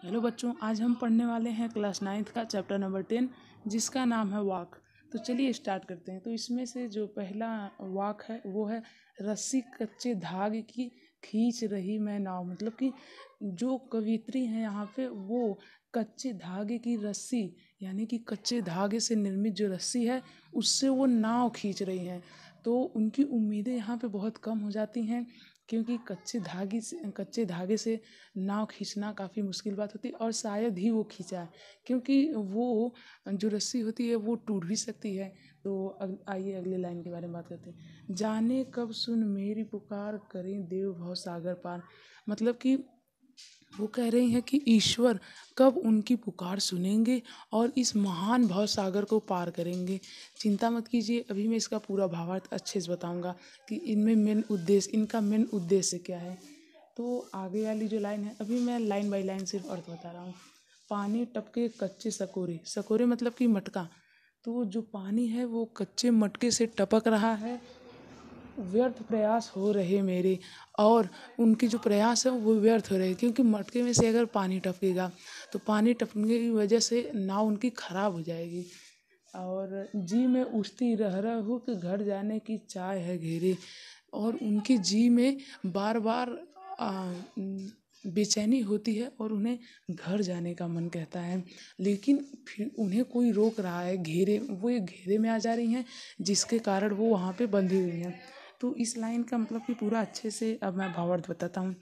Hello बच्चों, आज हम पढ़ने वाले हैं क्लास 9th का चैप्टर नंबर 10 जिसका नाम है वाक। तो चलिए स्टार्ट करते हैं। तो इसमें से जो पहला वाक है वो है रस्सी कच्चे धागे की खींच रही मैं नाव। मतलब कि जो कवित्री हैं यहाँ पे वो कच्चे धागे की रस्सी यानी कि कच्चे धागे से निर्मित जो रस्सी है उससे वो नाव खींच रही हैं। तो उनकी उम्मीदें यहाँ पे बहुत कम हो जाती हैं क्योंकि कच्चे धागे से नाव खींचना काफ़ी मुश्किल बात होती है और शायद ही वो खींचा है क्योंकि वो जो रस्सी होती है वो टूट भी सकती है। तो आइए अगले लाइन के बारे में बात करते हैं। जाने कब सुन मेरी पुकार करें देव भव सागर पार। मतलब कि वो कह रही हैं कि ईश्वर कब उनकी पुकार सुनेंगे और इस महान भव सागर को पार करेंगे। चिंता मत कीजिए, अभी मैं इसका पूरा भावार्थ अच्छे से बताऊंगा कि इनका मेन उद्देश्य क्या है। तो आगे वाली जो लाइन है, अभी मैं लाइन बाय लाइन सिर्फ अर्थ बता रहा हूँ। पानी टपके कच्चे सकोरे, सकोरे मतलब कि मटका। तो जो पानी है वो कच्चे मटके से टपक रहा है। व्यर्थ प्रयास हो रहे मेरे, और उनके जो प्रयास है वो व्यर्थ हो रहे क्योंकि मटके में से अगर पानी टपकेगा तो पानी टपकने की वजह से नाव उनकी खराब हो जाएगी। और जी में उठती रह हूँ कि घर जाने की चाह है घेरे। और उनके जी में बार बार बेचैनी होती है और उन्हें घर जाने का मन कहता है, लेकिन फिर उन्हें कोई रोक रहा है। वो एक घेरे में आ जा रही हैं जिसके कारण वो वहाँ पे बंधी हुई हैं। तो इस लाइन का मतलब कि पूरा अच्छे से अब मैं भावार्थ बताता हूँ।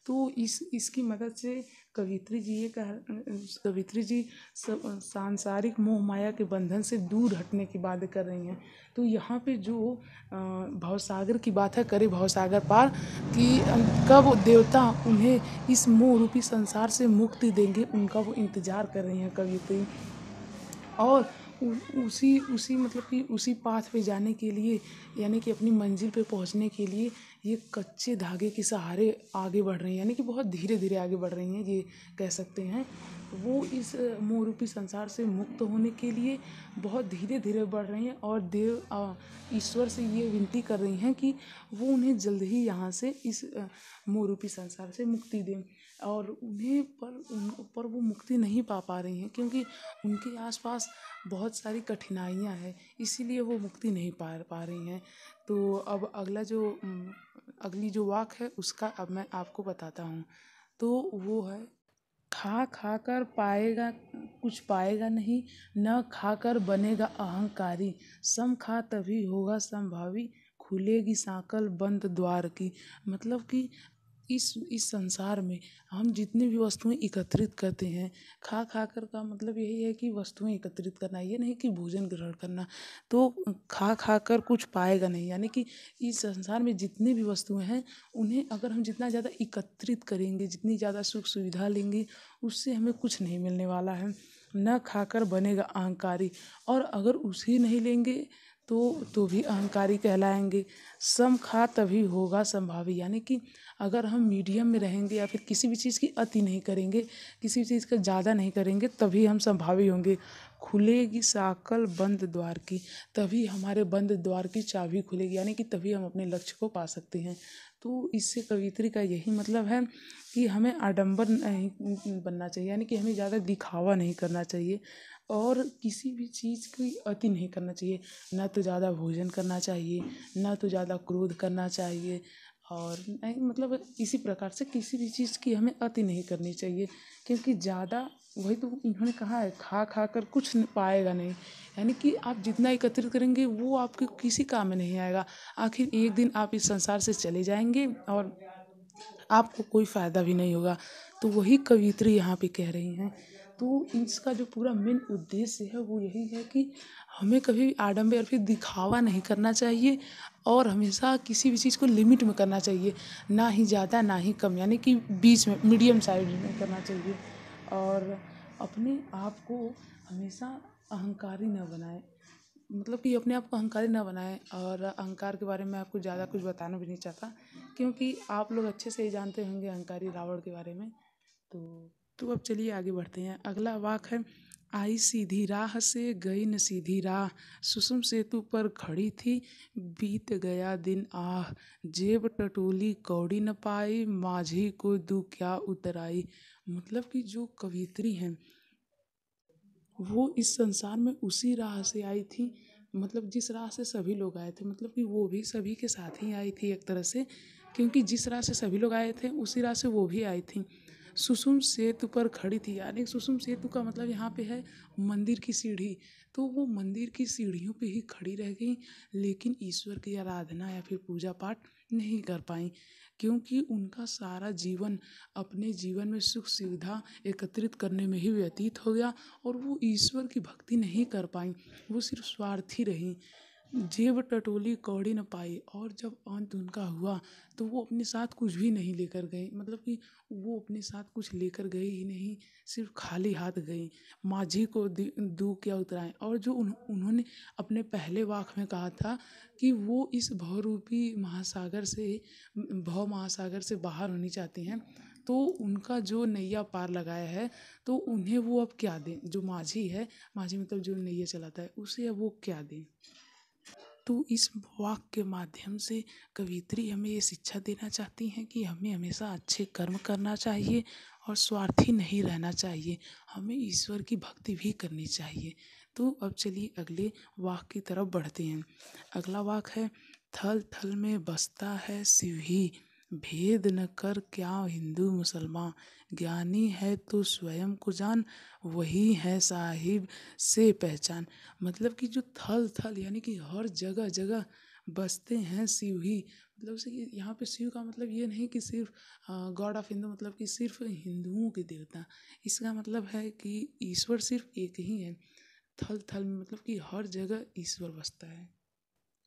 तो इसकी मदद से कवित्री जी सांसारिक मोह माया के बंधन से दूर हटने की बात कर रही हैं। तो यहाँ पे जो भवसागर की बात है, करे भवसागर पार, कि कब देवता उन्हें इस मोह रूपी संसार से मुक्ति देंगे, उनका वो इंतजार कर रही हैं कवित्री। और उसी उसी मतलब कि उसी पाथ पे जाने के लिए यानी कि अपनी मंजिल पे पहुंचने के लिए ये कच्चे धागे के सहारे आगे बढ़ रही हैं, यानी कि बहुत धीरे धीरे आगे बढ़ रही हैं, ये कह सकते हैं। वो इस मोह रूपी संसार से मुक्त होने के लिए बहुत धीरे धीरे बढ़ रही हैं और ईश्वर से ये विनती कर रही हैं कि वो उन्हें जल्द ही यहाँ से इस मोह रूपी संसार से मुक्ति दें। और उन पर वो मुक्ति नहीं पा रही हैं क्योंकि उनके आसपास बहुत सारी कठिनाइयाँ हैं, इसीलिए वो मुक्ति नहीं पा रही हैं। तो अब अगली जो वाक है उसका अब मैं आपको बताता हूँ। तो वो है, खा खा कर पाएगा कुछ पाएगा नहीं, न खाकर बनेगा अहंकारी, सम खा तभी होगा संभावी, खुलेगी सांकल बंद द्वार की। मतलब कि इस संसार में हम जितनी भी वस्तुएं एकत्रित करते हैं, खा खा कर का मतलब यही है कि वस्तुएं एकत्रित करना, ये नहीं कि भोजन ग्रहण करना। तो खा खा कर कुछ पाएगा नहीं, यानी कि इस संसार में जितनी भी वस्तुएं हैं उन्हें अगर हम जितना ज़्यादा एकत्रित करेंगे, जितनी ज़्यादा सुख सुविधा लेंगे, उससे हमें कुछ नहीं मिलने वाला है। न खाकर बनेगा अहंकारी, और अगर उसे नहीं लेंगे तो भी अहंकारी कहलाएंगे। सम खा तभी होगा संभावी, यानी कि अगर हम मीडियम में रहेंगे या फिर किसी भी चीज़ की अति नहीं करेंगे, किसी भी चीज़ का ज़्यादा नहीं करेंगे, तभी हम संभावी होंगे। खुलेगी साकल बंद द्वार की, तभी हमारे बंद द्वार की चाबी खुलेगी, यानी कि तभी हम अपने लक्ष्य को पा सकते हैं। तो इससे कवित्री का यही मतलब है कि हमें आडंबर नहीं बनना चाहिए, यानी कि हमें ज़्यादा दिखावा नहीं करना चाहिए और किसी भी चीज़ की अति नहीं करना चाहिए। ना तो ज़्यादा भोजन करना चाहिए, ना तो ज़्यादा क्रोध करना चाहिए, और नहीं मतलब इसी प्रकार से किसी भी चीज़ की हमें अति नहीं करनी चाहिए क्योंकि ज़्यादा, वही तो इन्होंने कहा है, खा खा कर कुछ पाएगा नहीं, यानी कि आप जितना एकत्रित करेंगे वो आपके किसी काम में नहीं आएगा। आखिर एक दिन आप इस संसार से चले जाएंगे और आपको कोई फ़ायदा भी नहीं होगा। तो वही कवित्री यहाँ पे कह रही हैं। तो इसका जो पूरा मेन उद्देश्य है वो यही है कि हमें कभी आडंबर या फिर दिखावा नहीं करना चाहिए और हमेशा किसी भी चीज़ को लिमिट में करना चाहिए, ना ही ज़्यादा ना ही कम, यानी कि बीच में मीडियम साइड में करना चाहिए। और अपने आप को हमेशा अहंकारी न बनाएं, मतलब कि अपने आप को अहंकारी ना बनाएं। और अहंकार के बारे में आपको ज़्यादा कुछ बताना भी नहीं चाहता क्योंकि आप लोग अच्छे से ही जानते होंगे अहंकारी रावण के बारे में। तो अब चलिए आगे बढ़ते हैं। अगला वाक है, आई सीधी राह से गई न सीधी राह, सुषुम सेतु पर खड़ी थी, बीत गया दिन आह। जेब टटोली कौड़ी न पाई, माझी को दू क्या उतराई। मतलब कि जो कवियत्री हैं वो इस संसार में उसी राह से आई थी, मतलब जिस राह से सभी लोग आए थे, मतलब कि वो भी सभी के साथ ही आई थी एक तरह से, क्योंकि जिस राह से सभी लोग आए थे उसी राह से वो भी आई थी। सुषुम सेतु पर खड़ी थी, यानी सुषुम सेतु का मतलब यहाँ पे है मंदिर की सीढ़ी। तो वो मंदिर की सीढ़ियों पे ही खड़ी रह गई, लेकिन ईश्वर की आराधना या फिर पूजा पाठ नहीं कर पाई, क्योंकि उनका सारा जीवन अपने जीवन में सुख सुविधा एकत्रित करने में ही व्यतीत हो गया और वो ईश्वर की भक्ति नहीं कर पाई, वो सिर्फ स्वार्थी रही। जेब टटोली कौड़ी न पाई, और जब अंत उनका हुआ तो वो अपने साथ कुछ भी नहीं लेकर गए, मतलब कि वो अपने साथ कुछ लेकर गए ही नहीं, सिर्फ खाली हाथ गई। माझी को दू क्या उतराएं। और जो उन्होंने अपने पहले वाक में कहा था कि वो इस भवरूपी महासागर से, भव महासागर से बाहर होनी चाहती हैं, तो उनका जो नैया पार लगाया है तो उन्हें वो अब क्या दें। जो माझी है, माझी मतलब जो नैया चलाता है, उसे अब वो क्या दें। तो इस वाक के माध्यम से कवियत्री हमें ये शिक्षा देना चाहती हैं कि हमें हमेशा अच्छे कर्म करना चाहिए और स्वार्थी नहीं रहना चाहिए, हमें ईश्वर की भक्ति भी करनी चाहिए। तो अब चलिए अगले वाक की तरफ बढ़ते हैं। अगला वाक है, थल थल में बसता है शिव ही, भेद न कर क्या हिंदू मुसलमान, ज्ञानी है तो स्वयं को जान, वही है साहिब से पहचान। मतलब कि जो थल थल यानी कि हर जगह जगह बसते हैं शिव ही, मतलब से कि यहाँ पे शिव का मतलब ये नहीं कि सिर्फ गॉड ऑफ हिंदू, मतलब कि सिर्फ हिंदुओं के देवता। इसका मतलब है कि ईश्वर सिर्फ एक ही है। थल थल में मतलब कि हर जगह ईश्वर बसता है,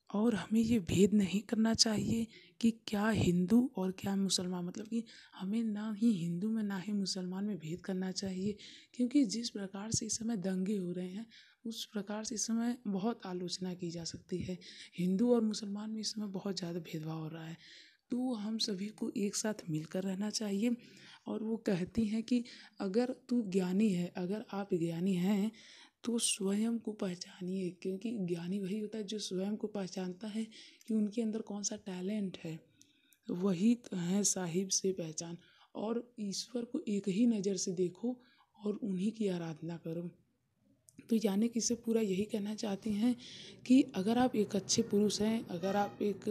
और हमें ये भेद नहीं करना चाहिए कि क्या हिंदू और क्या मुसलमान, मतलब कि हमें ना ही हिंदू में ना ही मुसलमान में भेद करना चाहिए, क्योंकि जिस प्रकार से इस समय दंगे हो रहे हैं उस प्रकार से इस समय बहुत आलोचना की जा सकती है। हिंदू और मुसलमान में इस समय बहुत ज़्यादा भेदभाव हो रहा है, तो हम सभी को एक साथ मिलकर रहना चाहिए। और वो कहती हैं कि अगर तू ज्ञानी है, अगर आप ज्ञानी हैं तो स्वयं को पहचानिए, क्योंकि ज्ञानी वही होता है जो स्वयं को पहचानता है कि उनके अंदर कौन सा टैलेंट है, वही है साहिब से पहचान। और ईश्वर को एक ही नज़र से देखो और उन्हीं की आराधना करो। तो यानी कि इससे पूरा यही कहना चाहते हैं कि अगर आप एक अच्छे पुरुष हैं, अगर आप एक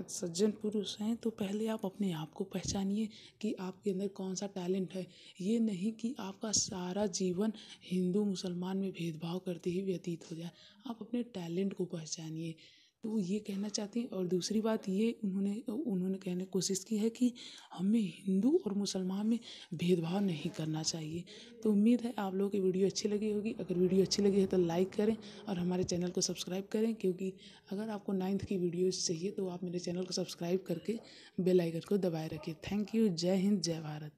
सज्जन पुरुष हैं, तो पहले आप अपने आप को पहचानिए कि आपके अंदर कौन सा टैलेंट है। ये नहीं कि आपका सारा जीवन हिंदू मुसलमान में भेदभाव करते ही व्यतीत हो जाए, आप अपने टैलेंट को पहचानिए। तो ये कहना चाहते हैं। और दूसरी बात ये उन्होंने उन्होंने कहने की कोशिश की है कि हमें हिंदू और मुसलमान में भेदभाव नहीं करना चाहिए। तो उम्मीद है आप लोगों की वीडियो अच्छी लगी होगी। अगर वीडियो अच्छी लगी है तो लाइक करें और हमारे चैनल को सब्सक्राइब करें, क्योंकि अगर आपको 9th की वीडियोज़ चाहिए तो आप मेरे चैनल को सब्सक्राइब करके बेल आइकन को दबाए रखिए। Thank you. जय हिंद, जय भारत।